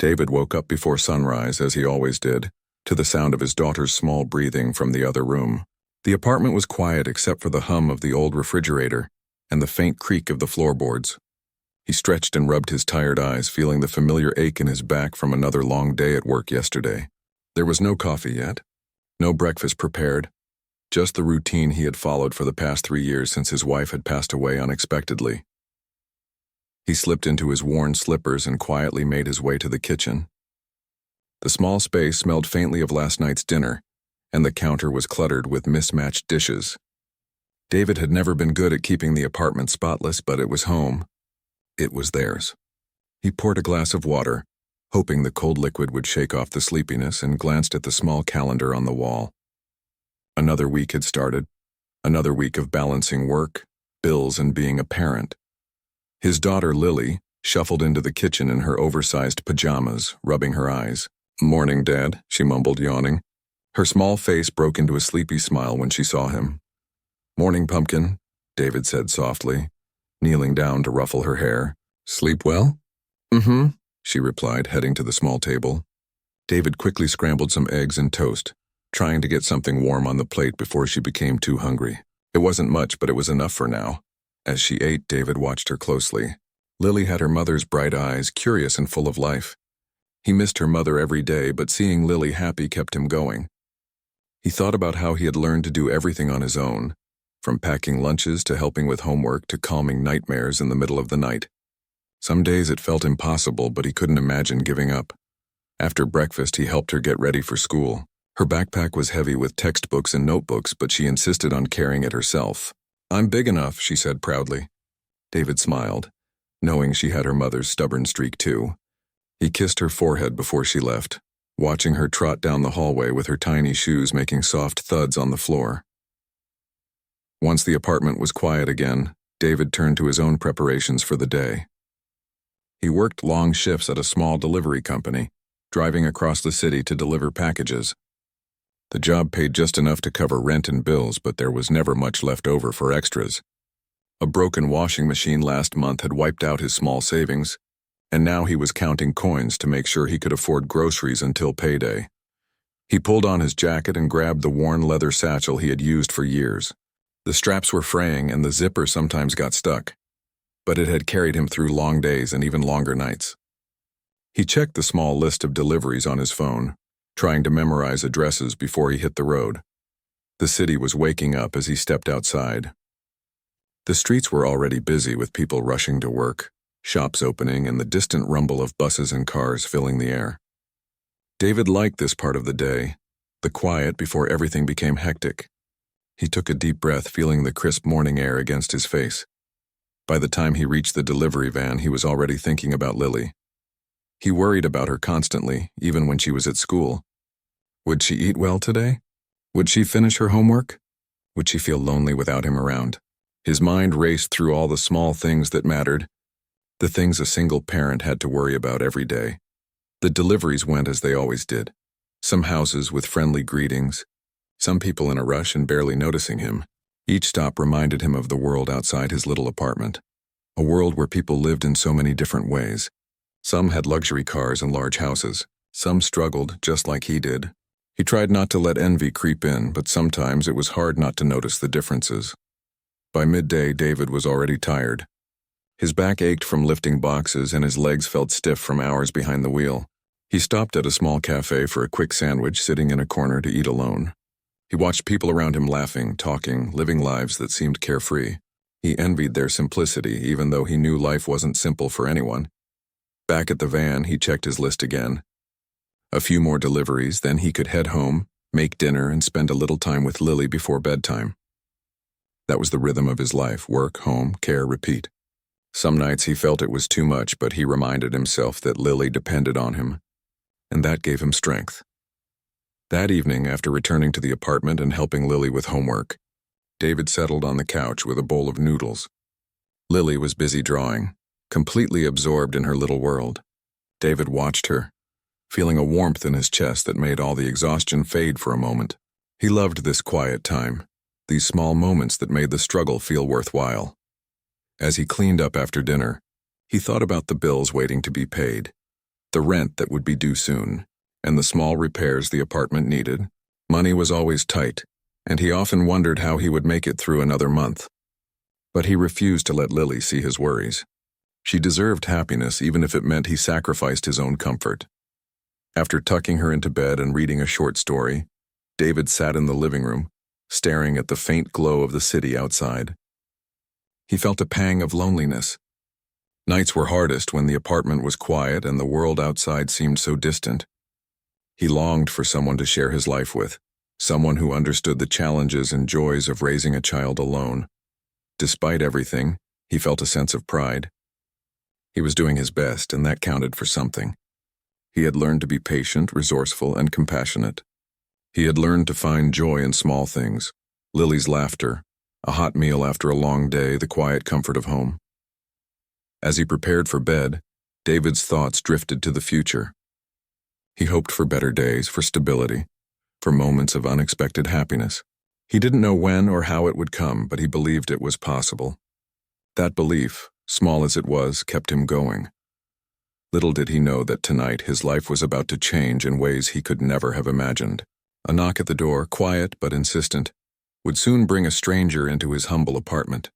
David woke up before sunrise, as he always did, to the sound of his daughter's small breathing from the other room. The apartment was quiet except for the hum of the old refrigerator and the faint creak of the floorboards. He stretched and rubbed his tired eyes, feeling the familiar ache in his back from another long day at work yesterday. There was no coffee yet, no breakfast prepared, just the routine he had followed for the past 3 years since his wife had passed away unexpectedly. He slipped into his worn slippers and quietly made his way to the kitchen. The small space smelled faintly of last night's dinner, and the counter was cluttered with mismatched dishes. David had never been good at keeping the apartment spotless, but it was home. It was theirs. He poured a glass of water, hoping the cold liquid would shake off the sleepiness, and glanced at the small calendar on the wall. Another week had started, another week of balancing work, bills, and being a parent. His daughter, Lily, shuffled into the kitchen in her oversized pajamas, rubbing her eyes. "Morning, Dad," she mumbled, yawning. Her small face broke into a sleepy smile when she saw him. "Morning, Pumpkin," David said softly, kneeling down to ruffle her hair. "Sleep well?" "Mm-hmm," she replied, heading to the small table. David quickly scrambled some eggs and toast, trying to get something warm on the plate before she became too hungry. It wasn't much, but it was enough for now. As she ate, David watched her closely. Lily had her mother's bright eyes, curious and full of life. He missed her mother every day, but seeing Lily happy kept him going. He thought about how he had learned to do everything on his own, from packing lunches to helping with homework to calming nightmares in the middle of the night. Some days it felt impossible, but he couldn't imagine giving up. After breakfast, he helped her get ready for school. Her backpack was heavy with textbooks and notebooks, but she insisted on carrying it herself. "I'm big enough," she said proudly. David smiled, knowing she had her mother's stubborn streak too. He kissed her forehead before she left, watching her trot down the hallway with her tiny shoes making soft thuds on the floor. Once the apartment was quiet again, David turned to his own preparations for the day. He worked long shifts at a small delivery company, driving across the city to deliver packages. The job paid just enough to cover rent and bills, but there was never much left over for extras. A broken washing machine last month had wiped out his small savings, and now he was counting coins to make sure he could afford groceries until payday. He pulled on his jacket and grabbed the worn leather satchel he had used for years. The straps were fraying and the zipper sometimes got stuck, but it had carried him through long days and even longer nights. He checked the small list of deliveries on his phone, trying to memorize addresses before he hit the road. The city was waking up as he stepped outside. The streets were already busy with people rushing to work, shops opening, and the distant rumble of buses and cars filling the air. David liked this part of the day, the quiet before everything became hectic. He took a deep breath, feeling the crisp morning air against his face. By the time he reached the delivery van, he was already thinking about Lily. He worried about her constantly, even when she was at school. Would she eat well today? Would she finish her homework? Would she feel lonely without him around? His mind raced through all the small things that mattered, the things a single parent had to worry about every day. The deliveries went as they always did. Some houses with friendly greetings, some people in a rush and barely noticing him. Each stop reminded him of the world outside his little apartment, a world where people lived in so many different ways. Some had luxury cars and large houses. Some struggled just like he did. He tried not to let envy creep in, but sometimes it was hard not to notice the differences. By midday, David was already tired. His back ached from lifting boxes and his legs felt stiff from hours behind the wheel. He stopped at a small cafe for a quick sandwich, sitting in a corner to eat alone. He watched people around him laughing, talking, living lives that seemed carefree. He envied their simplicity, even though he knew life wasn't simple for anyone. Back at the van, he checked his list again. A few more deliveries, then he could head home, make dinner, and spend a little time with Lily before bedtime. That was the rhythm of his life: work, home, care, repeat. Some nights he felt it was too much, but he reminded himself that Lily depended on him, and that gave him strength. That evening, after returning to the apartment and helping Lily with homework, David settled on the couch with a bowl of noodles. Lily was busy drawing, completely absorbed in her little world. David watched her, feeling a warmth in his chest that made all the exhaustion fade for a moment. He loved this quiet time, these small moments that made the struggle feel worthwhile. As he cleaned up after dinner, he thought about the bills waiting to be paid. the rent that would be due soon, and the small repairs the apartment needed. Money was always tight, and he often wondered how he would make it through another month. But he refused to let Lily see his worries. She deserved happiness even if it meant he sacrificed his own comfort. After tucking her into bed and reading a short story, David sat in the living room, staring at the faint glow of the city outside. He felt a pang of loneliness. Nights were hardest when the apartment was quiet and the world outside seemed so distant. He longed for someone to share his life with, someone who understood the challenges and joys of raising a child alone. Despite everything, he felt a sense of pride. He was doing his best, and that counted for something. He had learned to be patient, resourceful, and compassionate. He had learned to find joy in small things: Lily's laughter, a hot meal after a long day, the quiet comfort of home. As he prepared for bed, David's thoughts drifted to the future. He hoped for better days, for stability, for moments of unexpected happiness. He didn't know when or how it would come, but he believed it was possible. That belief, small as it was, kept him going. Little did he know that tonight his life was about to change in ways he could never have imagined. A knock at the door, quiet but insistent, would soon bring a stranger into his humble apartment.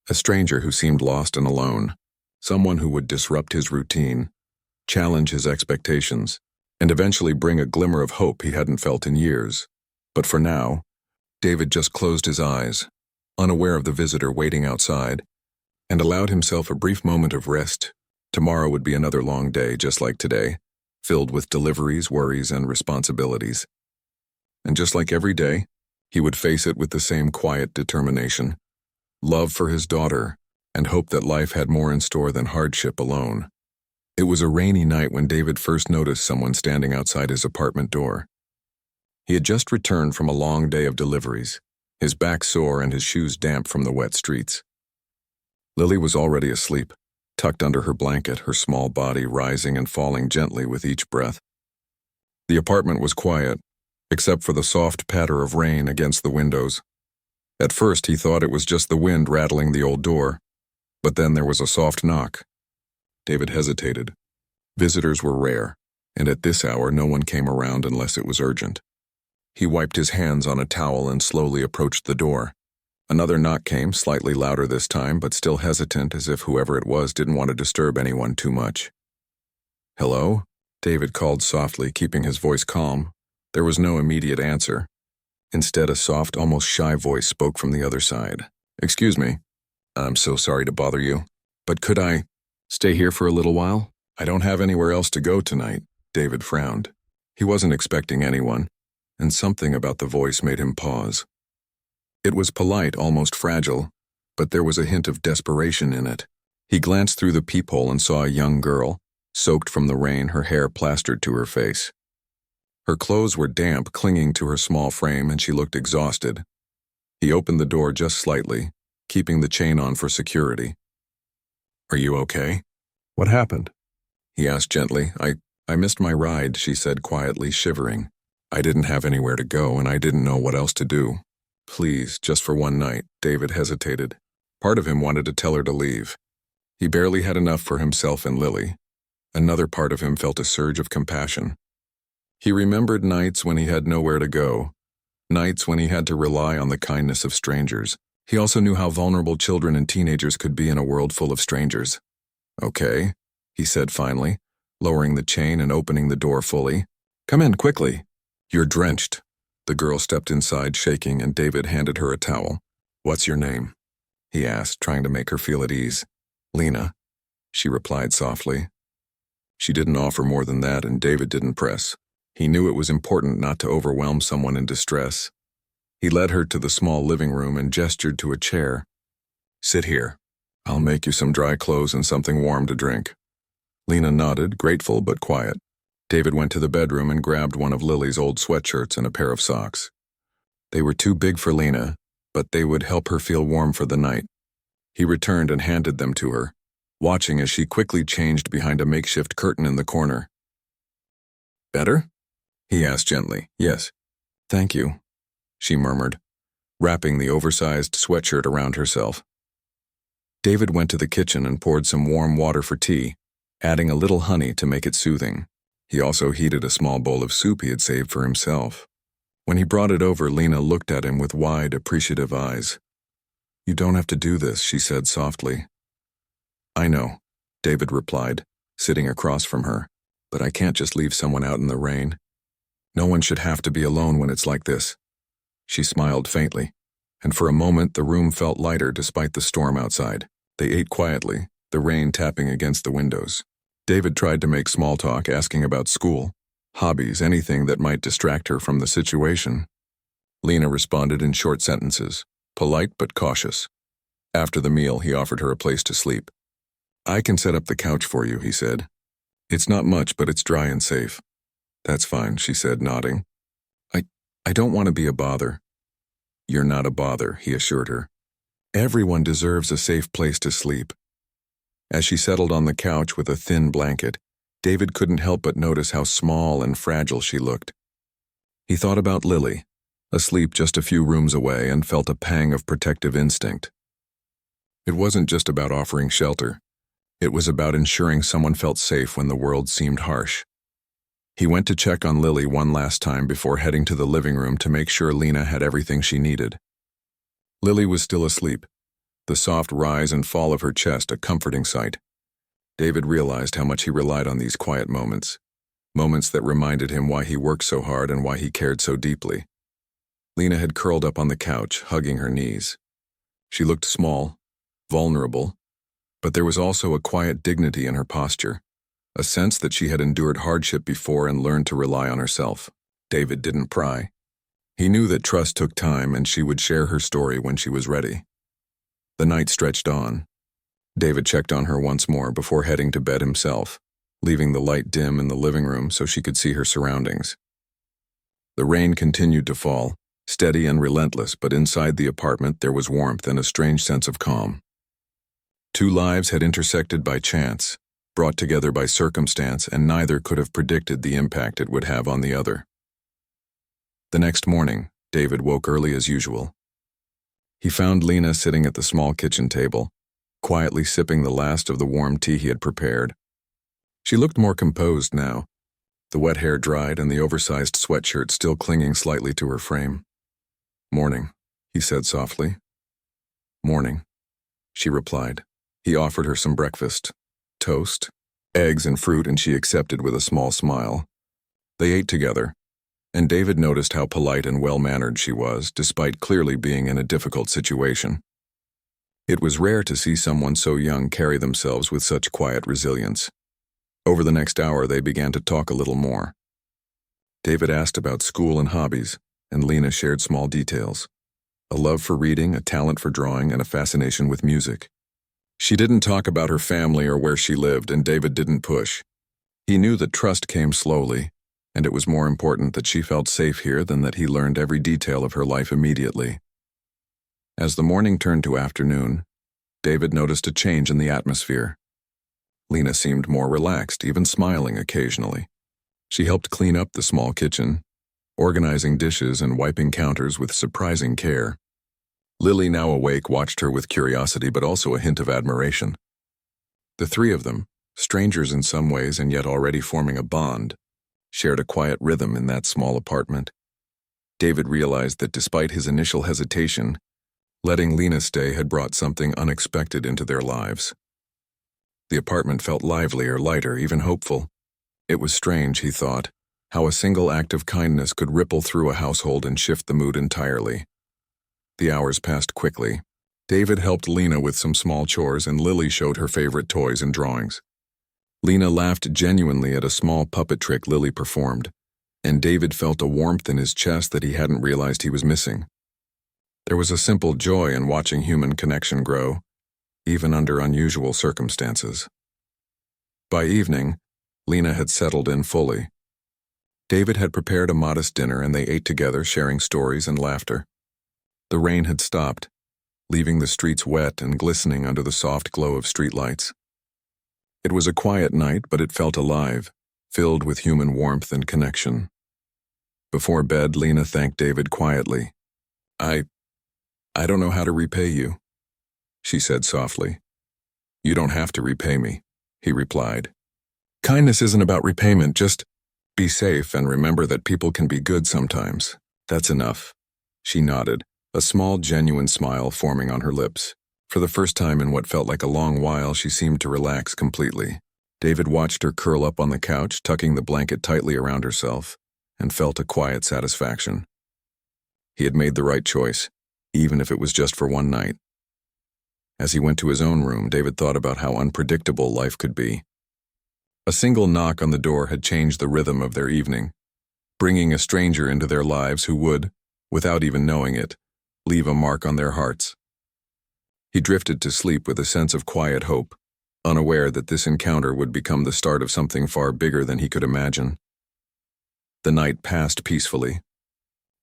A stranger who seemed lost and alone, someone who would disrupt his routine, challenge his expectations, and eventually bring a glimmer of hope he hadn't felt in years. But for now, David just closed his eyes, unaware of the visitor waiting outside, and allowed himself a brief moment of rest. Tomorrow would be another long day just like today, filled with deliveries, worries, and responsibilities. And just like every day, he would face it with the same quiet determination, love for his daughter, and hope that life had more in store than hardship alone. It was a rainy night when David first noticed someone standing outside his apartment door. He had just returned from a long day of deliveries, his back sore and his shoes damp from the wet streets. Lily was already asleep, tucked under her blanket, her small body rising and falling gently with each breath. The apartment was quiet, except for the soft patter of rain against the windows. At first he thought it was just the wind rattling the old door, but then there was a soft knock. David hesitated. Visitors were rare, and at this hour no one came around unless it was urgent. He wiped his hands on a towel and slowly approached the door. Another knock came, slightly louder this time, but still hesitant, as if whoever it was didn't want to disturb anyone too much. "Hello?" David called softly, keeping his voice calm. There was no immediate answer. Instead, a soft, almost shy voice spoke from the other side. "Excuse me. I'm so sorry to bother you, but could I stay here for a little while? I don't have anywhere else to go tonight." David frowned. He wasn't expecting anyone, and something about the voice made him pause. It was polite, almost fragile, but there was a hint of desperation in it. He glanced through the peephole and saw a young girl, soaked from the rain, her hair plastered to her face. Her clothes were damp, clinging to her small frame, and she looked exhausted. He opened the door just slightly, keeping the chain on for security. "Are you okay? What happened?" he asked gently. I missed my ride," she said quietly, shivering. "I didn't have anywhere to go, and I didn't know what else to do." "Please, just for one night," David hesitated. Part of him wanted to tell her to leave. He barely had enough for himself and Lily. Another part of him felt a surge of compassion. He remembered nights when he had nowhere to go, nights when he had to rely on the kindness of strangers. He also knew how vulnerable children and teenagers could be in a world full of strangers. "Okay," he said finally, lowering the chain and opening the door fully. "Come in, quickly." "You're drenched." The girl stepped inside, shaking, and David handed her a towel. "What's your name?" he asked, trying to make her feel at ease. "Lena," she replied softly. She didn't offer more than that, and David didn't press. He knew it was important not to overwhelm someone in distress. He led her to the small living room and gestured to a chair. "Sit here. I'll make you some dry clothes and something warm to drink." Lena nodded, grateful but quiet. David went to the bedroom and grabbed one of Lily's old sweatshirts and a pair of socks. They were too big for Lena, but they would help her feel warm for the night. He returned and handed them to her, watching as she quickly changed behind a makeshift curtain in the corner. "Better?" he asked gently. "Yes. Thank you," she murmured, wrapping the oversized sweatshirt around herself. David went to the kitchen and poured some warm water for tea, adding a little honey to make it soothing. He also heated a small bowl of soup he had saved for himself. When he brought it over, Lena looked at him with wide, appreciative eyes. "You don't have to do this," she said softly. "I know," David replied, sitting across from her, "but I can't just leave someone out in the rain. No one should have to be alone when it's like this." She smiled faintly, and for a moment the room felt lighter despite the storm outside. They ate quietly, the rain tapping against the windows. David tried to make small talk, asking about school, hobbies, anything that might distract her from the situation. Lena responded in short sentences, polite but cautious. After the meal, he offered her a place to sleep. "I can set up the couch for you," he said. "It's not much, but it's dry and safe." "That's fine," she said, nodding. I don't want to be a bother." "You're not a bother," he assured her. "Everyone deserves a safe place to sleep." As she settled on the couch with a thin blanket, David couldn't help but notice how small and fragile she looked. He thought about Lily, asleep just a few rooms away, and felt a pang of protective instinct. It wasn't just about offering shelter. It was about ensuring someone felt safe when the world seemed harsh. He went to check on Lily one last time before heading to the living room to make sure Lena had everything she needed. Lily was still asleep, the soft rise and fall of her chest a comforting sight. David realized how much he relied on these quiet moments that reminded him why he worked so hard and why he cared so deeply. Lena had curled up on the couch, hugging her knees. She looked small, vulnerable, but there was also a quiet dignity in her posture, a sense that she had endured hardship before and learned to rely on herself. David didn't pry. He knew that trust took time and she would share her story when she was ready. The night stretched on. David checked on her once more before heading to bed himself, leaving the light dim in the living room so she could see her surroundings. The rain continued to fall, steady and relentless, but inside the apartment there was warmth and a strange sense of calm. Two lives had intersected by chance, brought together by circumstance, and neither could have predicted the impact it would have on the other. The next morning, David woke early as usual. He found Lena sitting at the small kitchen table, quietly sipping the last of the warm tea he had prepared. She looked more composed now, the wet hair dried and the oversized sweatshirt still clinging slightly to her frame. "Morning," he said softly. "Morning," she replied. He offered her some breakfast. Toast, eggs and fruit, and she accepted with a small smile. They ate together, and David noticed how polite and well-mannered she was, despite clearly being in a difficult situation. It was rare to see someone so young carry themselves with such quiet resilience. Over the next hour, they began to talk a little more. David asked about school and hobbies, and Lena shared small details: a love for reading, a talent for drawing, and a fascination with music. She didn't talk about her family or where she lived, and David didn't push. He knew that trust came slowly, and it was more important that she felt safe here than that he learned every detail of her life immediately. As the morning turned to afternoon, David noticed a change in the atmosphere. Lena seemed more relaxed, even smiling occasionally. She helped clean up the small kitchen, organizing dishes and wiping counters with surprising care. Lily, now awake, watched her with curiosity but also a hint of admiration. The three of them, strangers in some ways and yet already forming a bond, shared a quiet rhythm in that small apartment. David realized that despite his initial hesitation, letting Lena stay had brought something unexpected into their lives. The apartment felt livelier, lighter, even hopeful. It was strange, he thought, how a single act of kindness could ripple through a household and shift the mood entirely. The hours passed quickly. David helped Lena with some small chores, and Lily showed her favorite toys and drawings. Lena laughed genuinely at a small puppet trick Lily performed, and David felt a warmth in his chest that he hadn't realized he was missing. There was a simple joy in watching human connection grow, even under unusual circumstances. By evening, Lena had settled in fully. David had prepared a modest dinner, and they ate together, sharing stories and laughter. The rain had stopped, leaving the streets wet and glistening under the soft glow of streetlights. It was a quiet night, but it felt alive, filled with human warmth and connection. Before bed, Lena thanked David quietly. I don't know how to repay you," she said softly. "You don't have to repay me," he replied. Kindness isn't about repayment, just be safe and remember that people can be good sometimes. That's enough. She nodded, a small, genuine smile forming on her lips. For the first time in what felt like a long while, she seemed to relax completely. David watched her curl up on the couch, tucking the blanket tightly around herself, and felt a quiet satisfaction. He had made the right choice, even if it was just for one night. As he went to his own room, David thought about how unpredictable life could be. A single knock on the door had changed the rhythm of their evening, bringing a stranger into their lives who would, without even knowing it, leave a mark on their hearts. He drifted to sleep with a sense of quiet hope, unaware that this encounter would become the start of something far bigger than he could imagine. The night passed peacefully.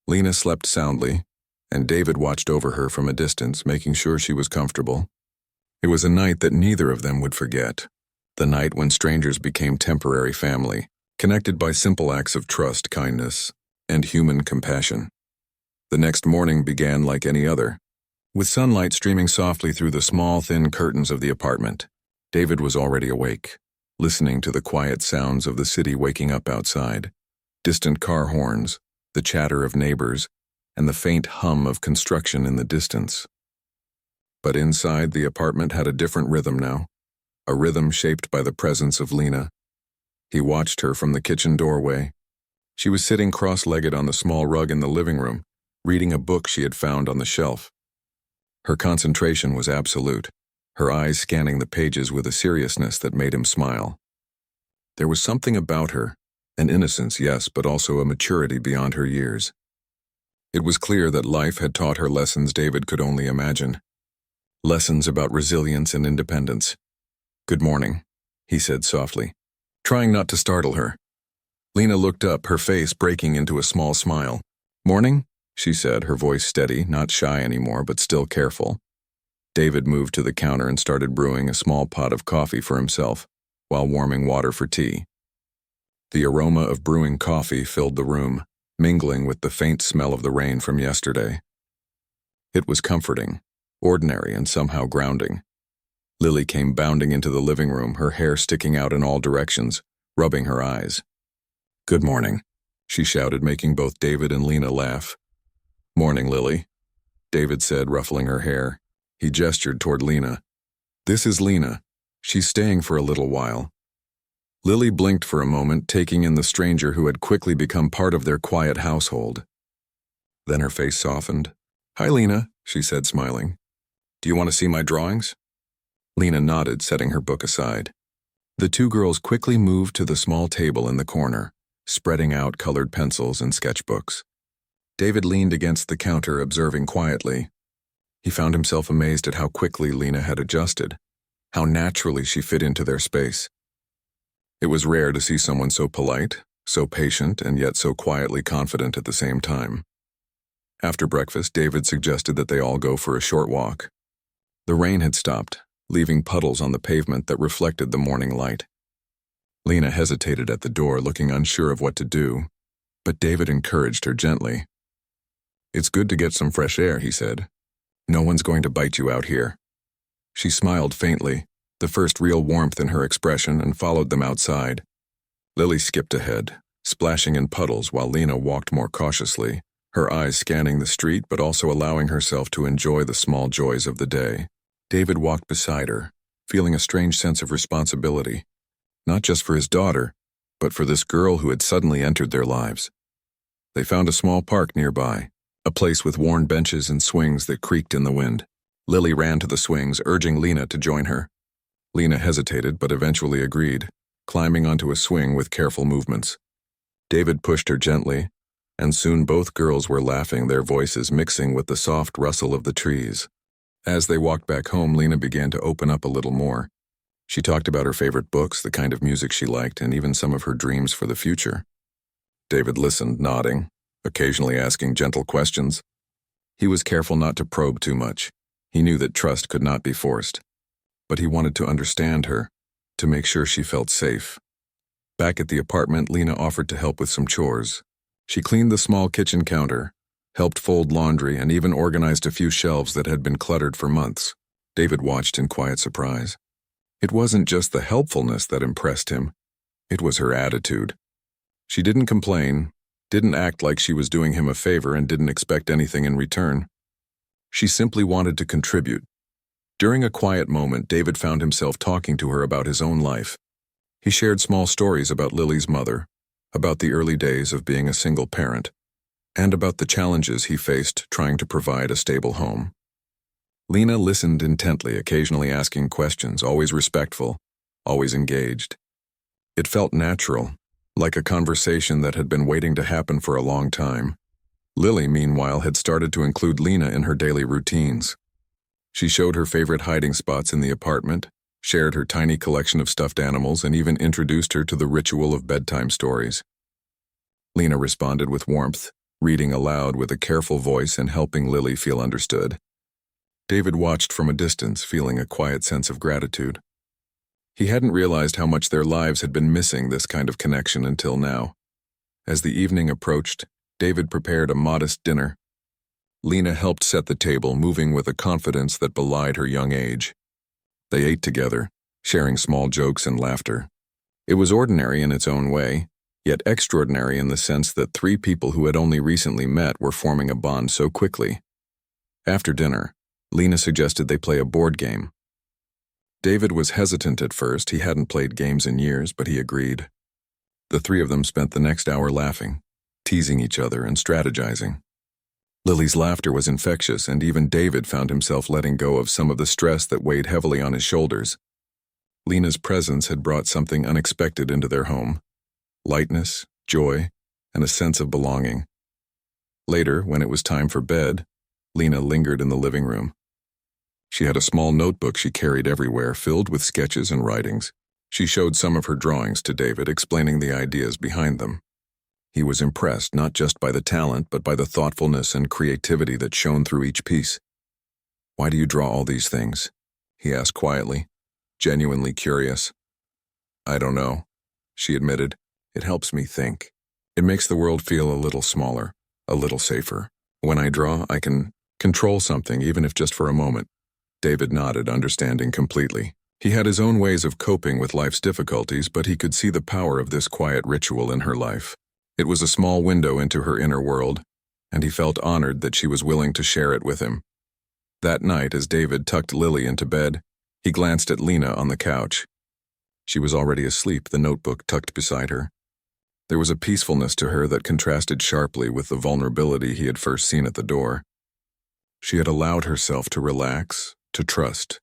Lena slept soundly, and David watched over her from a distance, making sure she was comfortable. It was a night that neither of them would forget, the night when strangers became temporary family, connected by simple acts of trust, kindness, and human compassion. The next morning began like any other, with sunlight streaming softly through the small, thin curtains of the apartment. David was already awake, listening to the quiet sounds of the city waking up outside, distant car horns, the chatter of neighbors, and the faint hum of construction in the distance. But inside, the apartment had a different rhythm now, a rhythm shaped by the presence of Lena. He watched her from the kitchen doorway. She was sitting cross-legged on the small rug in the living room, reading a book she had found on the shelf. Her concentration was absolute, her eyes scanning the pages with a seriousness that made him smile. There was something about her, an innocence, yes, but also a maturity beyond her years. It was clear that life had taught her lessons David could only imagine. Lessons about resilience and independence. "Good morning," he said softly, trying not to startle her. Lena looked up, her face breaking into a small smile. "Morning?" she said, her voice steady, not shy anymore, but still careful. David moved to the counter and started brewing a small pot of coffee for himself, while warming water for tea. The aroma of brewing coffee filled the room, mingling with the faint smell of the rain from yesterday. It was comforting, ordinary, and somehow grounding. Lily came bounding into the living room, her hair sticking out in all directions, rubbing her eyes. "Good morning," she shouted, making both David and Lena laugh. "Morning, Lily," David said, ruffling her hair. He gestured toward Lena. "This is Lena. She's staying for a little while." Lily blinked for a moment, taking in the stranger who had quickly become part of their quiet household. Then her face softened. "Hi, Lena," she said, smiling. "Do you want to see my drawings?" Lena nodded, setting her book aside. The two girls quickly moved to the small table in the corner, spreading out colored pencils and sketchbooks. David leaned against the counter, observing quietly. He found himself amazed at how quickly Lena had adjusted, how naturally she fit into their space. It was rare to see someone so polite, so patient, and yet so quietly confident at the same time. After breakfast, David suggested that they all go for a short walk. The rain had stopped, leaving puddles on the pavement that reflected the morning light. Lena hesitated at the door, looking unsure of what to do, but David encouraged her gently. "It's good to get some fresh air," he said. "No one's going to bite you out here." She smiled faintly, the first real warmth in her expression, and followed them outside. Lily skipped ahead, splashing in puddles while Lena walked more cautiously, her eyes scanning the street but also allowing herself to enjoy the small joys of the day. David walked beside her, feeling a strange sense of responsibility, not just for his daughter, but for this girl who had suddenly entered their lives. They found a small park nearby, a place with worn benches and swings that creaked in the wind. Lily ran to the swings, urging Lena to join her. Lena hesitated but eventually agreed, climbing onto a swing with careful movements. David pushed her gently, and soon both girls were laughing, their voices mixing with the soft rustle of the trees. As they walked back home, Lena began to open up a little more. She talked about her favorite books, the kind of music she liked, and even some of her dreams for the future. David listened, nodding, occasionally asking gentle questions. He was careful not to probe too much. He knew that trust could not be forced. But he wanted to understand her, to make sure she felt safe. Back at the apartment, Lena offered to help with some chores. She cleaned the small kitchen counter, helped fold laundry, and even organized a few shelves that had been cluttered for months. David watched in quiet surprise. It wasn't just the helpfulness that impressed him. It was her attitude. She didn't complain, didn't act like she was doing him a favor, and didn't expect anything in return. She simply wanted to contribute. During a quiet moment, David found himself talking to her about his own life. He shared small stories about Lily's mother, about the early days of being a single parent, and about the challenges he faced trying to provide a stable home. Lena listened intently, occasionally asking questions, always respectful, always engaged. It felt natural, like a conversation that had been waiting to happen for a long time. Lily, meanwhile, had started to include Lena in her daily routines. She showed her favorite hiding spots in the apartment, shared her tiny collection of stuffed animals, and even introduced her to the ritual of bedtime stories. Lena responded with warmth, reading aloud with a careful voice and helping Lily feel understood. David watched from a distance, feeling a quiet sense of gratitude. He hadn't realized how much their lives had been missing this kind of connection until now. As the evening approached, David prepared a modest dinner. Lena helped set the table, moving with a confidence that belied her young age. They ate together, sharing small jokes and laughter. It was ordinary in its own way, yet extraordinary in the sense that three people who had only recently met were forming a bond so quickly. After dinner, Lena suggested they play a board game. David was hesitant at first. He hadn't played games in years, but he agreed. The three of them spent the next hour laughing, teasing each other and strategizing. Lily's laughter was infectious, and even David found himself letting go of some of the stress that weighed heavily on his shoulders. Lena's presence had brought something unexpected into their home: lightness, joy, and a sense of belonging. Later, when it was time for bed, Lena lingered in the living room. She had a small notebook she carried everywhere, filled with sketches and writings. She showed some of her drawings to David, explaining the ideas behind them. He was impressed not just by the talent, but by the thoughtfulness and creativity that shone through each piece. "Why do you draw all these things?" he asked quietly, genuinely curious. "I don't know," she admitted. "It helps me think. It makes the world feel a little smaller, a little safer. When I draw, I can control something, even if just for a moment." David nodded, understanding completely. He had his own ways of coping with life's difficulties, but he could see the power of this quiet ritual in her life. It was a small window into her inner world, and he felt honored that she was willing to share it with him. That night, as David tucked Lily into bed, he glanced at Lena on the couch. She was already asleep, the notebook tucked beside her. There was a peacefulness to her that contrasted sharply with the vulnerability he had first seen at the door. She had allowed herself to relax, to trust,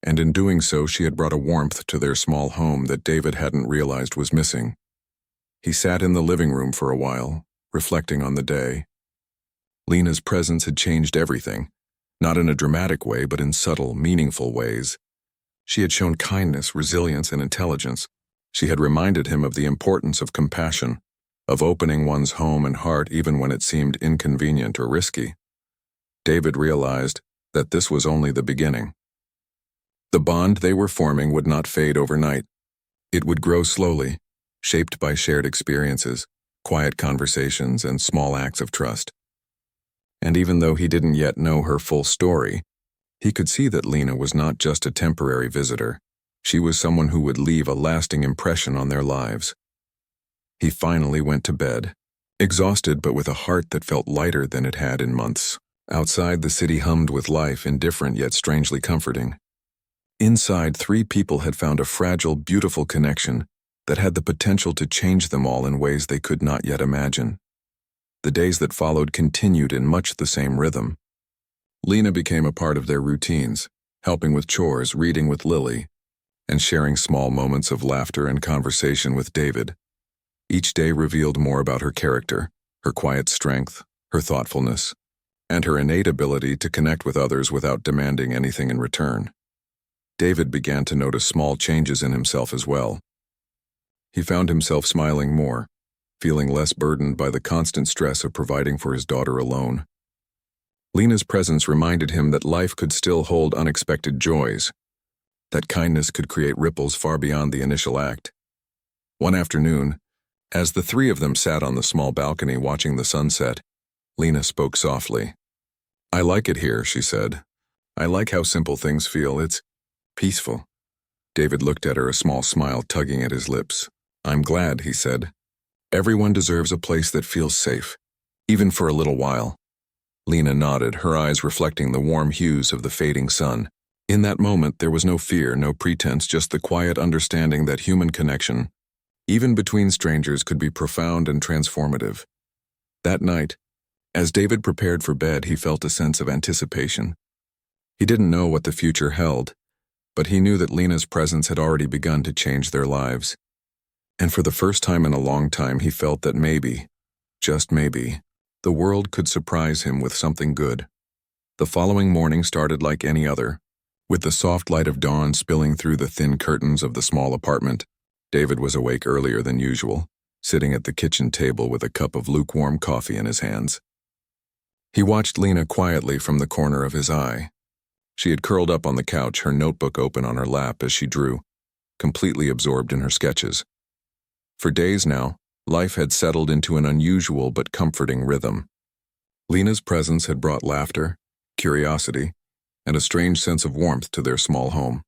and in doing so she had brought a warmth to their small home that David hadn't realized was missing. He sat in the living room for a while, reflecting on the day. Lena's presence had changed everything, not in a dramatic way, but in subtle, meaningful ways. She had shown kindness, resilience, and intelligence. She had reminded him of the importance of compassion, of opening one's home and heart even when it seemed inconvenient or risky. David realized that this was only the beginning. The bond they were forming would not fade overnight. It would grow slowly, shaped by shared experiences, quiet conversations, and small acts of trust. And even though he didn't yet know her full story, he could see that Lena was not just a temporary visitor. She was someone who would leave a lasting impression on their lives. He finally went to bed, exhausted but with a heart that felt lighter than it had in months. Outside, the city hummed with life, indifferent yet strangely comforting. Inside, three people had found a fragile, beautiful connection that had the potential to change them all in ways they could not yet imagine. The days that followed continued in much the same rhythm. Lena became a part of their routines, helping with chores, reading with Lily, and sharing small moments of laughter and conversation with David. Each day revealed more about her character, her quiet strength, her thoughtfulness, and her innate ability to connect with others without demanding anything in return. David began to notice small changes in himself as well. He found himself smiling more, feeling less burdened by the constant stress of providing for his daughter alone. Lena's presence reminded him that life could still hold unexpected joys, that kindness could create ripples far beyond the initial act. One afternoon, as the three of them sat on the small balcony watching the sunset, Lena spoke softly. "I like it here," she said. "I like how simple things feel. It's peaceful." David looked at her, a small smile tugging at his lips. "I'm glad," he said. "Everyone deserves a place that feels safe, even for a little while." Lena nodded, her eyes reflecting the warm hues of the fading sun. In that moment, there was no fear, no pretense, just the quiet understanding that human connection, even between strangers, could be profound and transformative. That night, as David prepared for bed, he felt a sense of anticipation. He didn't know what the future held, but he knew that Lena's presence had already begun to change their lives. And for the first time in a long time, he felt that maybe, just maybe, the world could surprise him with something good. The following morning started like any other, with the soft light of dawn spilling through the thin curtains of the small apartment. David was awake earlier than usual, sitting at the kitchen table with a cup of lukewarm coffee in his hands. He watched Lena quietly from the corner of his eye. She had curled up on the couch, her notebook open on her lap as she drew, completely absorbed in her sketches. For days now, life had settled into an unusual but comforting rhythm. Lena's presence had brought laughter, curiosity, and a strange sense of warmth to their small home.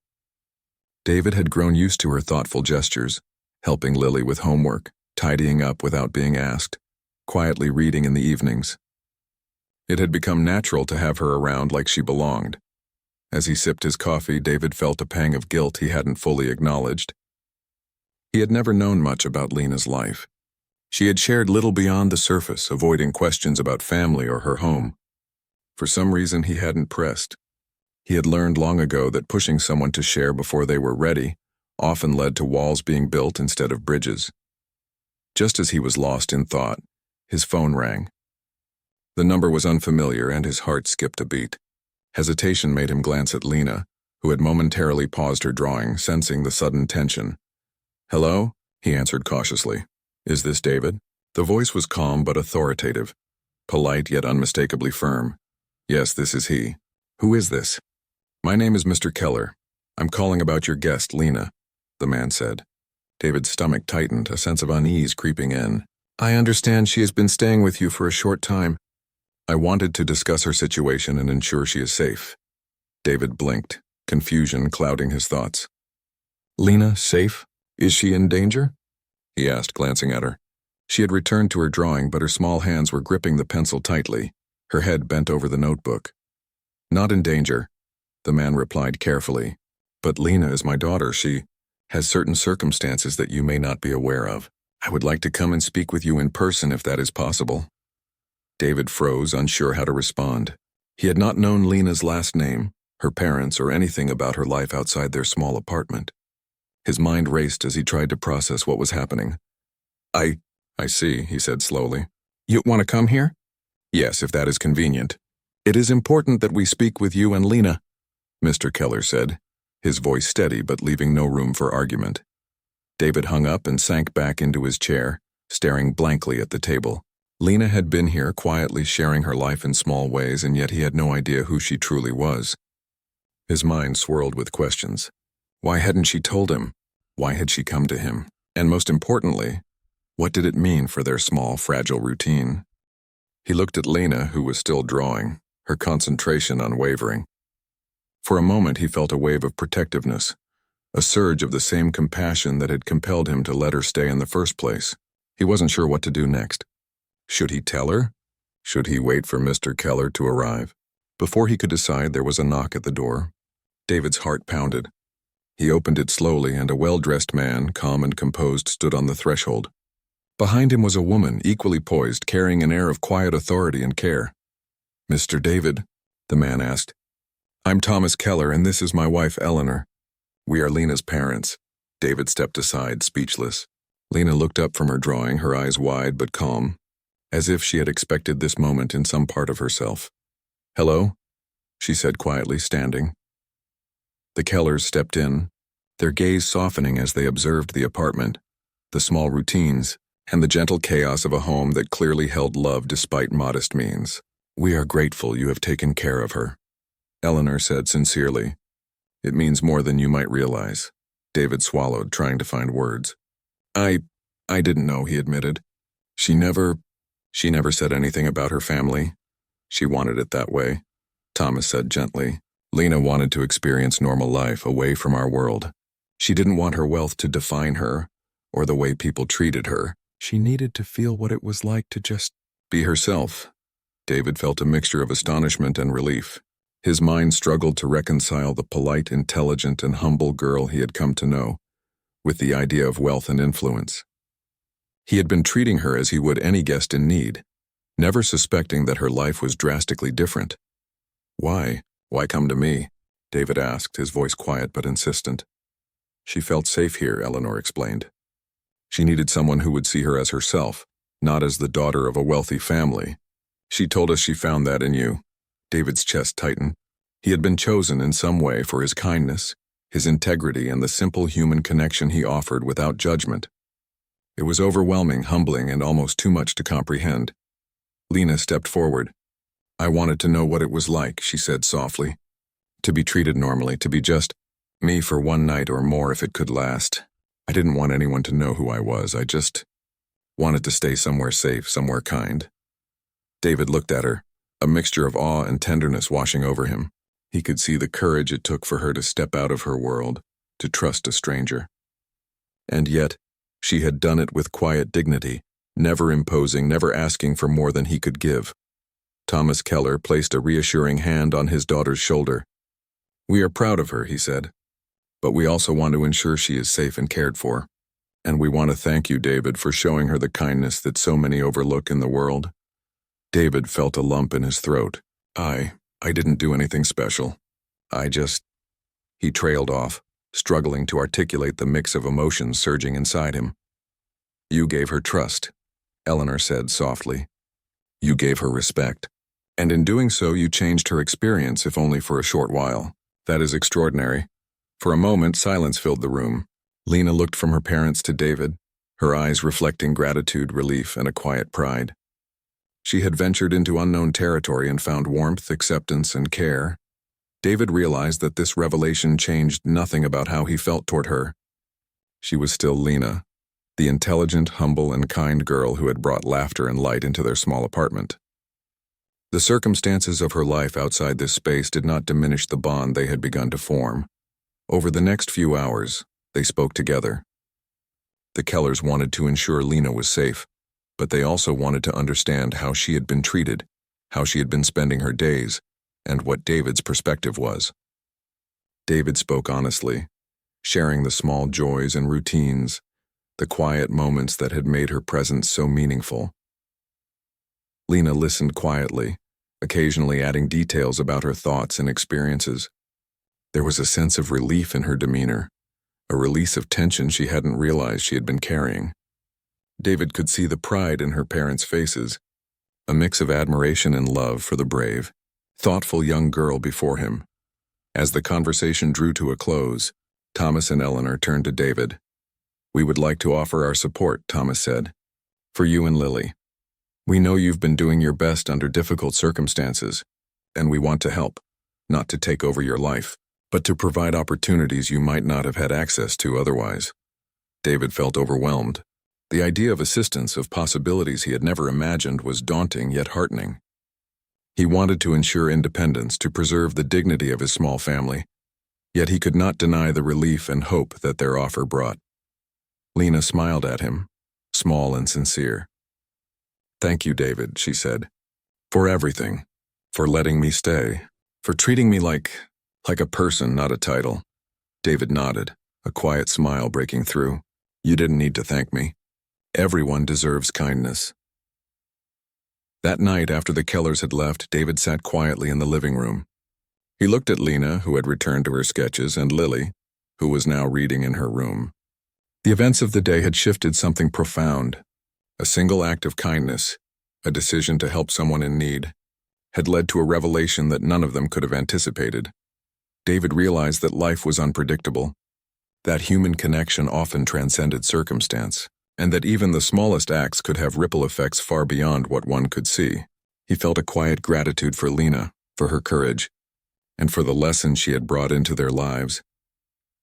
David had grown used to her thoughtful gestures, helping Lily with homework, tidying up without being asked, quietly reading in the evenings. It had become natural to have her around like she belonged. As he sipped his coffee, David felt a pang of guilt he hadn't fully acknowledged. He had never known much about Lena's life. She had shared little beyond the surface, avoiding questions about family or her home. For some reason he hadn't pressed. He had learned long ago that pushing someone to share before they were ready often led to walls being built instead of bridges. Just as he was lost in thought, his phone rang. The number was unfamiliar and his heart skipped a beat. Hesitation made him glance at Lena, who had momentarily paused her drawing, sensing the sudden tension. "Hello?" he answered cautiously. "Is this David?" The voice was calm but authoritative, polite yet unmistakably firm. "Yes, this is he." "Who is this?" "My name is Mr. Keller. I'm calling about your guest, Lena," the man said. David's stomach tightened, a sense of unease creeping in. "I understand she has been staying with you for a short time." "I wanted to discuss her situation and ensure she is safe." David blinked, confusion clouding his thoughts. "Lena, safe? Is she in danger?" he asked, glancing at her. She had returned to her drawing, but her small hands were gripping the pencil tightly, her head bent over the notebook. "Not in danger," the man replied carefully. "But Lena is my daughter. She has certain circumstances that you may not be aware of. I would like to come and speak with you in person if that is possible." David froze, unsure how to respond. He had not known Lena's last name, her parents, or anything about her life outside their small apartment. His mind raced as he tried to process what was happening. I see," he said slowly. "You want to come here?" "Yes, if that is convenient." "It is important that we speak with you and Lena," Mr. Keller said, his voice steady but leaving no room for argument. David hung up and sank back into his chair, staring blankly at the table. Lena had been here quietly sharing her life in small ways, and yet he had no idea who she truly was. His mind swirled with questions. Why hadn't she told him? Why had she come to him? And most importantly, what did it mean for their small, fragile routine? He looked at Lena, who was still drawing, her concentration unwavering. For a moment he felt a wave of protectiveness, a surge of the same compassion that had compelled him to let her stay in the first place. He wasn't sure what to do next. Should he tell her? Should he wait for Mr. Keller to arrive? Before he could decide, there was a knock at the door. David's heart pounded. He opened it slowly, and a well-dressed man, calm and composed, stood on the threshold. Behind him was a woman, equally poised, carrying an air of quiet authority and care. "Mr. David?" the man asked. "I'm Thomas Keller, and this is my wife, Eleanor. We are Lena's parents." David stepped aside, speechless. Lena looked up from her drawing, her eyes wide but calm, as if she had expected this moment in some part of herself. "Hello?" she said quietly, standing. The Kellers stepped in, their gaze softening as they observed the apartment, the small routines, and the gentle chaos of a home that clearly held love despite modest means. "We are grateful you have taken care of her," Eleanor said sincerely. "It means more than you might realize." David swallowed, trying to find words. I didn't know," he admitted. She never said anything about her family. She wanted it that way," Thomas said gently. "Lena wanted to experience normal life away from our world. She didn't want her wealth to define her, or the way people treated her. She needed to feel what it was like to just be herself. David felt a mixture of astonishment and relief. His mind struggled to reconcile the polite, intelligent, and humble girl he had come to know with the idea of wealth and influence. He had been treating her as he would any guest in need, never suspecting that her life was drastically different. "Why? Why come to me?" David asked, his voice quiet but insistent. "She felt safe here," Eleanor explained. "She needed someone who would see her as herself, not as the daughter of a wealthy family. She told us she found that in you." David's chest tightened. He had been chosen in some way for his kindness, his integrity, and the simple human connection he offered without judgment. It was overwhelming, humbling, and almost too much to comprehend. Lena stepped forward. "I wanted to know what it was like," she said softly. "To be treated normally, to be just me for one night or more if it could last. I didn't want anyone to know who I was. I just wanted to stay somewhere safe, somewhere kind." David looked at her, a mixture of awe and tenderness washing over him. He could see the courage it took for her to step out of her world, to trust a stranger. And yet, she had done it with quiet dignity, never imposing, never asking for more than he could give. Thomas Keller placed a reassuring hand on his daughter's shoulder. "We are proud of her," he said, "but we also want to ensure she is safe and cared for. And we want to thank you, David, for showing her the kindness that so many overlook in the world." David felt a lump in his throat. I didn't do anything special. He trailed off, struggling to articulate the mix of emotions surging inside him. "You gave her trust," Eleanor said softly. "You gave her respect. And in doing so, you changed her experience, if only for a short while. That is extraordinary." For a moment, silence filled the room. Lena looked from her parents to David, her eyes reflecting gratitude, relief, and a quiet pride. She had ventured into unknown territory and found warmth, acceptance, and care. David realized that this revelation changed nothing about how he felt toward her. She was still Lena, the intelligent, humble, and kind girl who had brought laughter and light into their small apartment. The circumstances of her life outside this space did not diminish the bond they had begun to form. Over the next few hours, they spoke together. The Kellers wanted to ensure Lena was safe, but they also wanted to understand how she had been treated, how she had been spending her days, and what David's perspective was. David spoke honestly, sharing the small joys and routines, the quiet moments that had made her presence so meaningful. Lena listened quietly, occasionally adding details about her thoughts and experiences. There was a sense of relief in her demeanor, a release of tension she hadn't realized she had been carrying. David could see the pride in her parents' faces, a mix of admiration and love for the brave, thoughtful young girl before him. As the conversation drew to a close, Thomas and Eleanor turned to David. "We would like to offer our support," Thomas said, "for you and Lily. We know you've been doing your best under difficult circumstances, and we want to help, not to take over your life, but to provide opportunities you might not have had access to otherwise." David felt overwhelmed. The idea of assistance, of possibilities he had never imagined, was daunting yet heartening. He wanted to ensure independence, to preserve the dignity of his small family, yet he could not deny the relief and hope that their offer brought. Lena smiled at him, small and sincere. "Thank you, David," she said, "for everything, for letting me stay, for treating me like a person, not a title." David nodded, a quiet smile breaking through. "You didn't need to thank me. Everyone deserves kindness." That night, after the Kellers had left, David sat quietly in the living room. He looked at Lena, who had returned to her sketches, and Lily, who was now reading in her room. The events of the day had shifted something profound. A single act of kindness, a decision to help someone in need, had led to a revelation that none of them could have anticipated. David realized that life was unpredictable, that human connection often transcended circumstance, and that even the smallest acts could have ripple effects far beyond what one could see. He felt a quiet gratitude for Lena, for her courage, and for the lessons she had brought into their lives.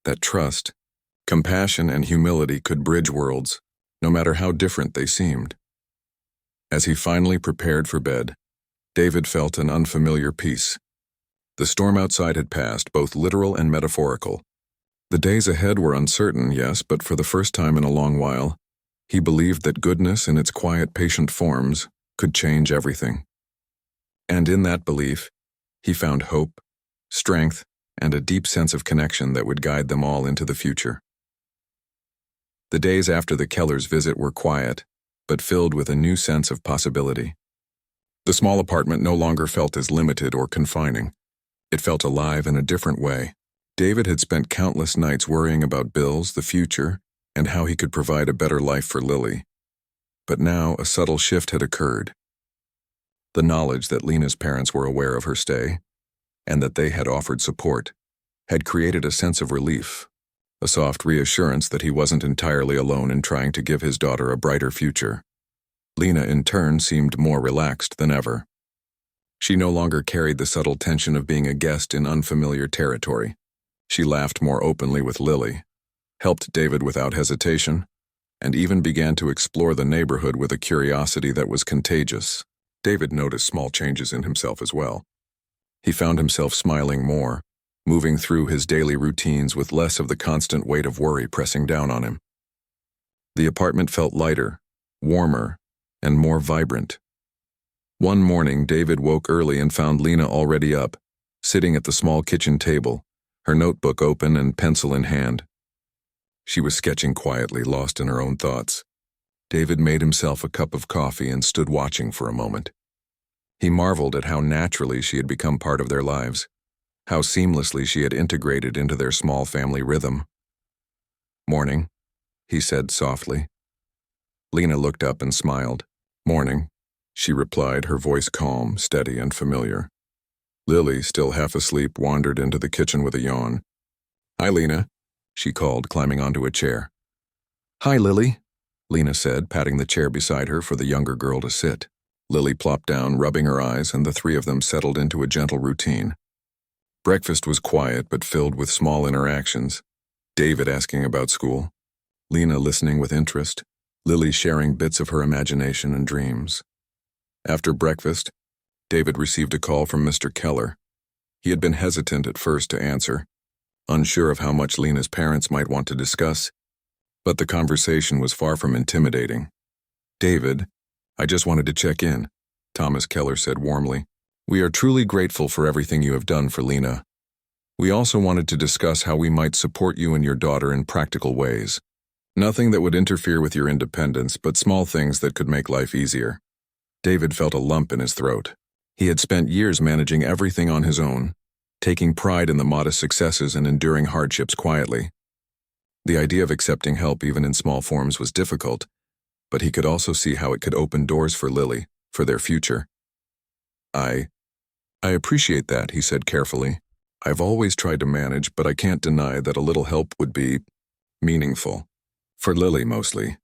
That trust, compassion, and humility could bridge worlds, no matter how different they seemed. As he finally prepared for bed, David felt an unfamiliar peace. The storm outside had passed, both literal and metaphorical. The days ahead were uncertain, yes, but for the first time in a long while, he believed that goodness in its quiet, patient forms could change everything. And in that belief, he found hope, strength, and a deep sense of connection that would guide them all into the future. The days after the Kellers' visit were quiet, but filled with a new sense of possibility. The small apartment no longer felt as limited or confining. It felt alive in a different way. David had spent countless nights worrying about bills, the future, and how he could provide a better life for Lily. But now a subtle shift had occurred. The knowledge that Lena's parents were aware of her stay, and that they had offered support, had created a sense of relief, a soft reassurance that he wasn't entirely alone in trying to give his daughter a brighter future. Lena, in turn, seemed more relaxed than ever. She no longer carried the subtle tension of being a guest in unfamiliar territory. She laughed more openly with Lily, helped David without hesitation, and even began to explore the neighborhood with a curiosity that was contagious. David noticed small changes in himself as well. He found himself smiling more, moving through his daily routines with less of the constant weight of worry pressing down on him. The apartment felt lighter, warmer, and more vibrant. One morning, David woke early and found Lena already up, sitting at the small kitchen table, her notebook open and pencil in hand. She was sketching quietly, lost in her own thoughts. David made himself a cup of coffee and stood watching for a moment. He marveled at how naturally she had become part of their lives, how seamlessly she had integrated into their small family rhythm. "Morning," he said softly. Lena looked up and smiled. "Morning," she replied, her voice calm, steady, and familiar. Lily, still half asleep, wandered into the kitchen with a yawn. "Hi, Lena," she called, climbing onto a chair. "Hi, Lily," Lena said, patting the chair beside her for the younger girl to sit. Lily plopped down, rubbing her eyes, and the three of them settled into a gentle routine. Breakfast was quiet but filled with small interactions. David asking about school, Lena listening with interest, Lily sharing bits of her imagination and dreams. After breakfast, David received a call from Mr. Keller. He had been hesitant at first to answer, unsure of how much Lena's parents might want to discuss, but the conversation was far from intimidating. "David, I just wanted to check in," Thomas Keller said warmly. "We are truly grateful for everything you have done for Lena. We also wanted to discuss how we might support you and your daughter in practical ways. Nothing that would interfere with your independence, but small things that could make life easier." David felt a lump in his throat. He had spent years managing everything on his own, taking pride in the modest successes and enduring hardships quietly. The idea of accepting help even in small forms was difficult, but he could also see how it could open doors for Lily, for their future. I appreciate that," he said carefully. "I've always tried to manage, but I can't deny that a little help would be meaningful. For Lily, mostly."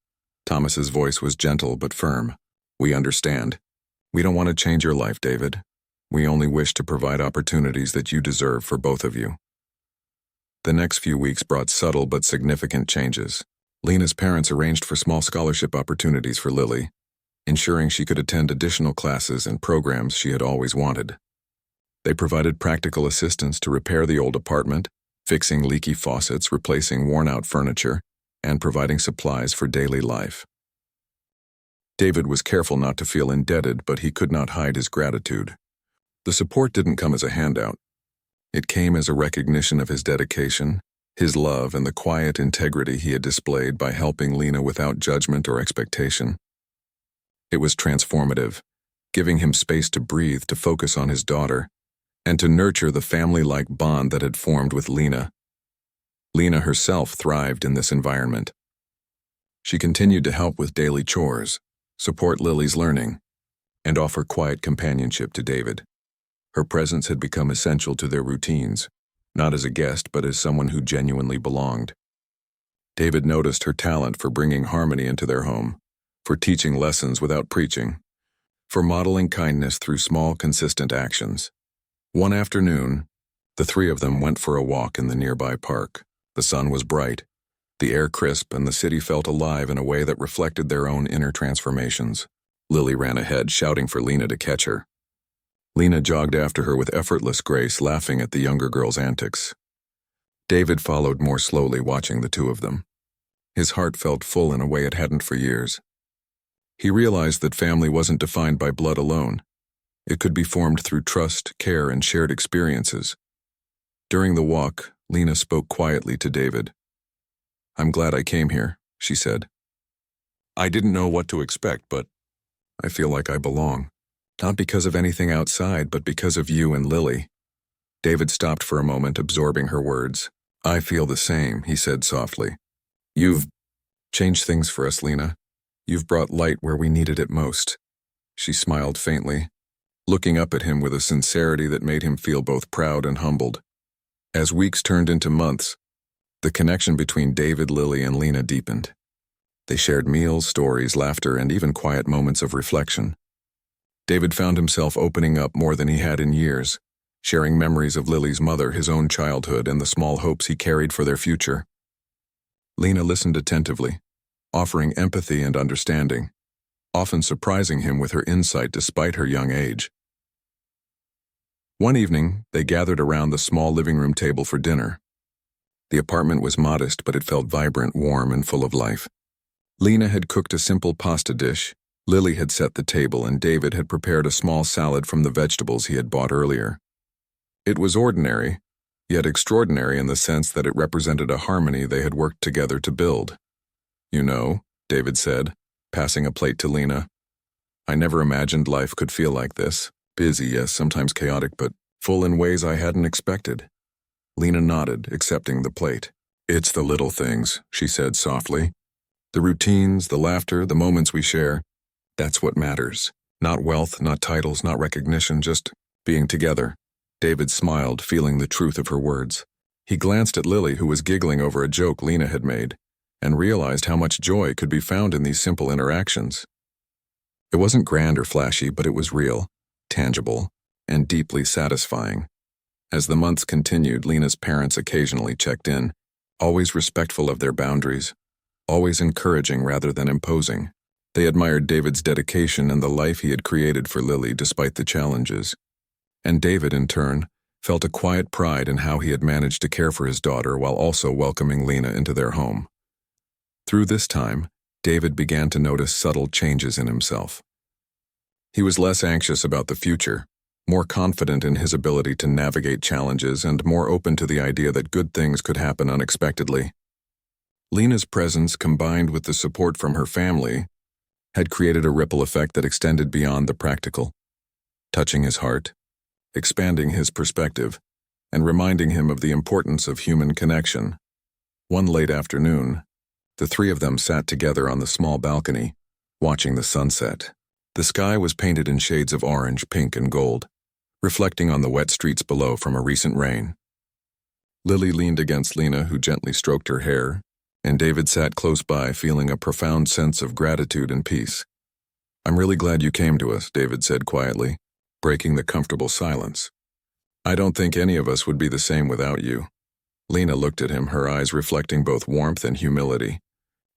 Thomas's voice was gentle but firm. "We understand. We don't want to change your life, David. We only wish to provide opportunities that you deserve for both of you." The next few weeks brought subtle but significant changes. Lena's parents arranged for small scholarship opportunities for Lily, ensuring she could attend additional classes and programs she had always wanted. They provided practical assistance to repair the old apartment, fixing leaky faucets, replacing worn-out furniture, and providing supplies for daily life. David was careful not to feel indebted, but he could not hide his gratitude. The support didn't come as a handout. It came as a recognition of his dedication, his love, and the quiet integrity he had displayed by helping Lena without judgment or expectation. It was transformative, giving him space to breathe, to focus on his daughter, and to nurture the family-like bond that had formed with Lena. Lena herself thrived in this environment. She continued to help with daily chores, support Lily's learning, and offer quiet companionship to David. Her presence had become essential to their routines, not as a guest but as someone who genuinely belonged. David noticed her talent for bringing harmony into their home, for teaching lessons without preaching, for modeling kindness through small, consistent actions. One afternoon, the three of them went for a walk in the nearby park. The sun was bright, the air crisp, and the city felt alive in a way that reflected their own inner transformations. Lily ran ahead, shouting for Lena to catch her. Lena jogged after her with effortless grace, laughing at the younger girl's antics. David followed more slowly, watching the two of them. His heart felt full in a way it hadn't for years. He realized that family wasn't defined by blood alone. It could be formed through trust, care, and shared experiences. During the walk, Lena spoke quietly to David. "I'm glad I came here," she said. "I didn't know what to expect, but I feel like I belong. Not because of anything outside, but because of you and Lily." David stopped for a moment, absorbing her words. "I feel the same," he said softly. "You've changed things for us, Lena. You've brought light where we needed it most." She smiled faintly, looking up at him with a sincerity that made him feel both proud and humbled. As weeks turned into months, the connection between David, Lily, and Lena deepened. They shared meals, stories, laughter, and even quiet moments of reflection. David found himself opening up more than he had in years, sharing memories of Lily's mother, his own childhood, and the small hopes he carried for their future. Lena listened attentively, offering empathy and understanding, often surprising him with her insight despite her young age. One evening, they gathered around the small living room table for dinner. The apartment was modest, but it felt vibrant, warm, and full of life. Lena had cooked a simple pasta dish, Lily had set the table, and David had prepared a small salad from the vegetables he had bought earlier. It was ordinary, yet extraordinary in the sense that it represented a harmony they had worked together to build. "You know," David said, passing a plate to Lena, "I never imagined life could feel like this. Busy, yes, sometimes chaotic, but full in ways I hadn't expected." Lena nodded, accepting the plate. "It's the little things," she said softly. "The routines, the laughter, the moments we share. That's what matters. Not wealth, not titles, not recognition, just being together." David smiled, feeling the truth of her words. He glanced at Lily, who was giggling over a joke Lena had made, and realized how much joy could be found in these simple interactions. It wasn't grand or flashy, but it was real, tangible, and deeply satisfying. As the months continued, Lena's parents occasionally checked in, always respectful of their boundaries, always encouraging rather than imposing. They admired David's dedication and the life he had created for Lily despite the challenges. And David, in turn, felt a quiet pride in how he had managed to care for his daughter while also welcoming Lena into their home. Through this time, David began to notice subtle changes in himself. He was less anxious about the future, more confident in his ability to navigate challenges, and more open to the idea that good things could happen unexpectedly. Lena's presence, combined with the support from her family, had created a ripple effect that extended beyond the practical, touching his heart, expanding his perspective, and reminding him of the importance of human connection. One late afternoon, the three of them sat together on the small balcony, watching the sunset. The sky was painted in shades of orange, pink, and gold, reflecting on the wet streets below from a recent rain. Lily leaned against Lena, who gently stroked her hair, and David sat close by, feeling a profound sense of gratitude and peace. "I'm really glad you came to us," David said quietly, breaking the comfortable silence. "I don't think any of us would be the same without you." Lena looked at him, her eyes reflecting both warmth and humility.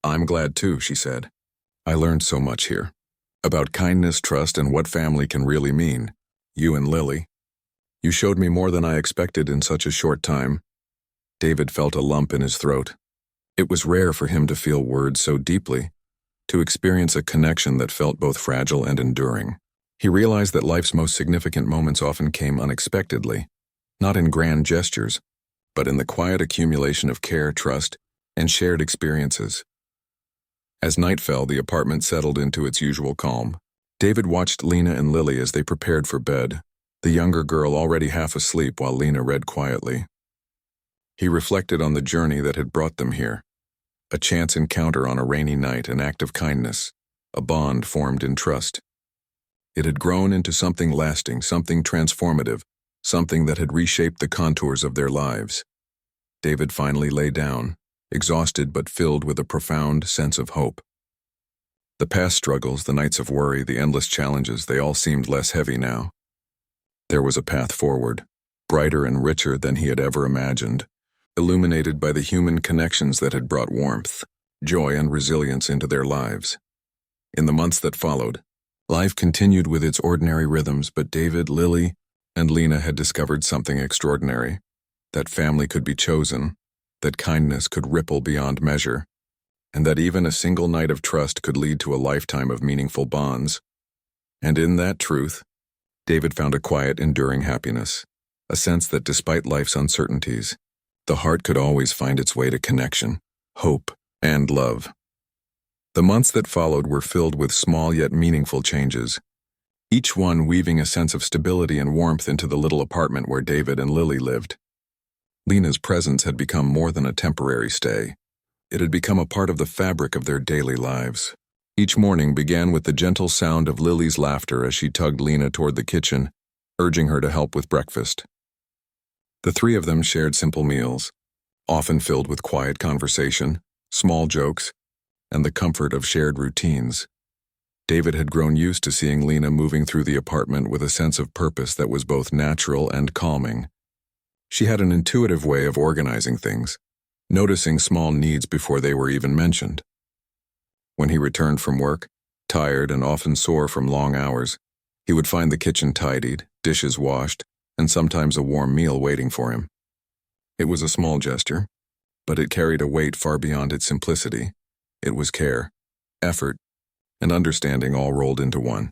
"I'm glad too," she said. "I learned so much here. About kindness, trust, and what family can really mean. You and Lily. You showed me more than I expected in such a short time." David felt a lump in his throat. It was rare for him to feel words so deeply, to experience a connection that felt both fragile and enduring. He realized that life's most significant moments often came unexpectedly, not in grand gestures, but in the quiet accumulation of care, trust, and shared experiences. As night fell, the apartment settled into its usual calm. David watched Lena and Lily as they prepared for bed, the younger girl already half asleep while Lena read quietly. He reflected on the journey that had brought them here, a chance encounter on a rainy night, an act of kindness, a bond formed in trust. It had grown into something lasting, something transformative, something that had reshaped the contours of their lives. David finally lay down, exhausted but filled with a profound sense of hope. The past struggles, the nights of worry, the endless challenges, they all seemed less heavy now. There was a path forward, brighter and richer than he had ever imagined, illuminated by the human connections that had brought warmth, joy, and resilience into their lives. In the months that followed, life continued with its ordinary rhythms, but David, Lily, and Lena had discovered something extraordinary. That family could be chosen, that kindness could ripple beyond measure, and that even a single night of trust could lead to a lifetime of meaningful bonds. And in that truth, David found a quiet, enduring happiness, a sense that despite life's uncertainties, the heart could always find its way to connection, hope, and love. The months that followed were filled with small yet meaningful changes, each one weaving a sense of stability and warmth into the little apartment where David and Lily lived. Lena's presence had become more than a temporary stay. It had become a part of the fabric of their daily lives. Each morning began with the gentle sound of Lily's laughter as she tugged Lena toward the kitchen, urging her to help with breakfast. The three of them shared simple meals, often filled with quiet conversation, small jokes, and the comfort of shared routines. David had grown used to seeing Lena moving through the apartment with a sense of purpose that was both natural and calming. She had an intuitive way of organizing things, noticing small needs before they were even mentioned. When he returned from work, tired and often sore from long hours, he would find the kitchen tidied, dishes washed, and sometimes a warm meal waiting for him. It was a small gesture, but it carried a weight far beyond its simplicity. It was care, effort, and understanding all rolled into one.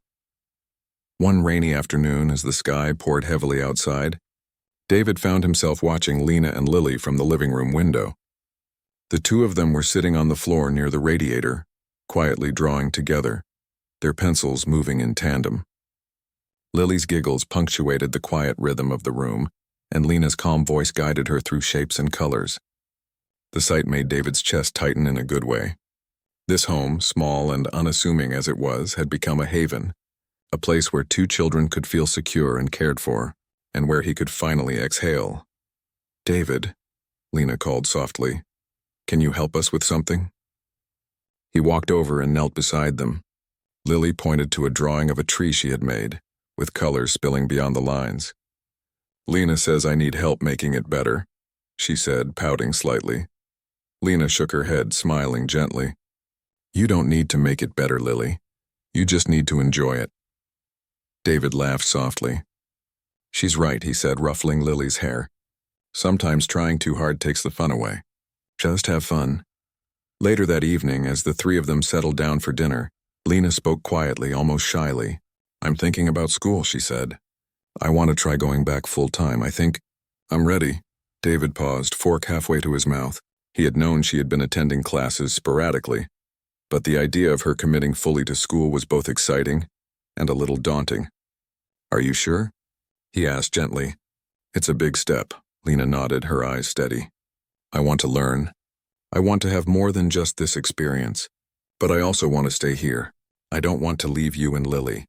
One rainy afternoon, as the sky poured heavily outside, David found himself watching Lena and Lily from the living room window. The two of them were sitting on the floor near the radiator, quietly drawing together, their pencils moving in tandem. Lily's giggles punctuated the quiet rhythm of the room, and Lena's calm voice guided her through shapes and colors. The sight made David's chest tighten in a good way. This home, small and unassuming as it was, had become a haven, a place where two children could feel secure and cared for, and where he could finally exhale. "David," Lena called softly, "can you help us with something?" He walked over and knelt beside them. Lily pointed to a drawing of a tree she had made, with colors spilling beyond the lines. "Lena says I need help making it better," she said, pouting slightly. Lena shook her head, smiling gently. "You don't need to make it better, Lily. You just need to enjoy it." David laughed softly. "She's right," he said, ruffling Lily's hair. "Sometimes trying too hard takes the fun away. Just have fun." Later that evening, as the three of them settled down for dinner, Lena spoke quietly, almost shyly. "I'm thinking about school," she said. "I want to try going back full-time. I think I'm ready." David paused, fork halfway to his mouth. He had known she had been attending classes sporadically, but the idea of her committing fully to school was both exciting and a little daunting. "Are you sure?" he asked gently. "It's a big step," Lena nodded, her eyes steady. "I want to learn. I want to have more than just this experience, but I also want to stay here. I don't want to leave you and Lily."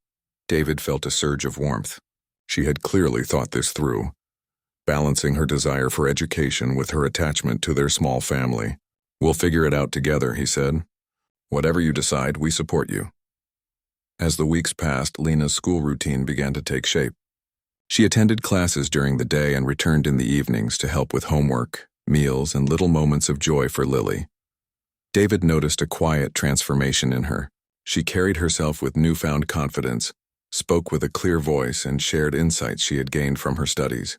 David felt a surge of warmth. She had clearly thought this through, balancing her desire for education with her attachment to their small family. "We'll figure it out together," he said. "Whatever you decide, we support you." As the weeks passed, Lena's school routine began to take shape. She attended classes during the day and returned in the evenings to help with homework, meals, and little moments of joy for Lily. David noticed a quiet transformation in her. She carried herself with newfound confidence, spoke with a clear voice, and shared insights she had gained from her studies.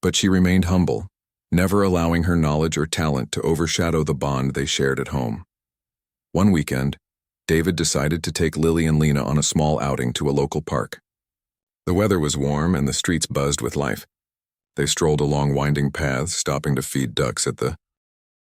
But she remained humble, never allowing her knowledge or talent to overshadow the bond they shared at home. One weekend, David decided to take Lily and Lena on a small outing to a local park. The weather was warm and the streets buzzed with life. They strolled along winding paths, stopping to feed ducks at the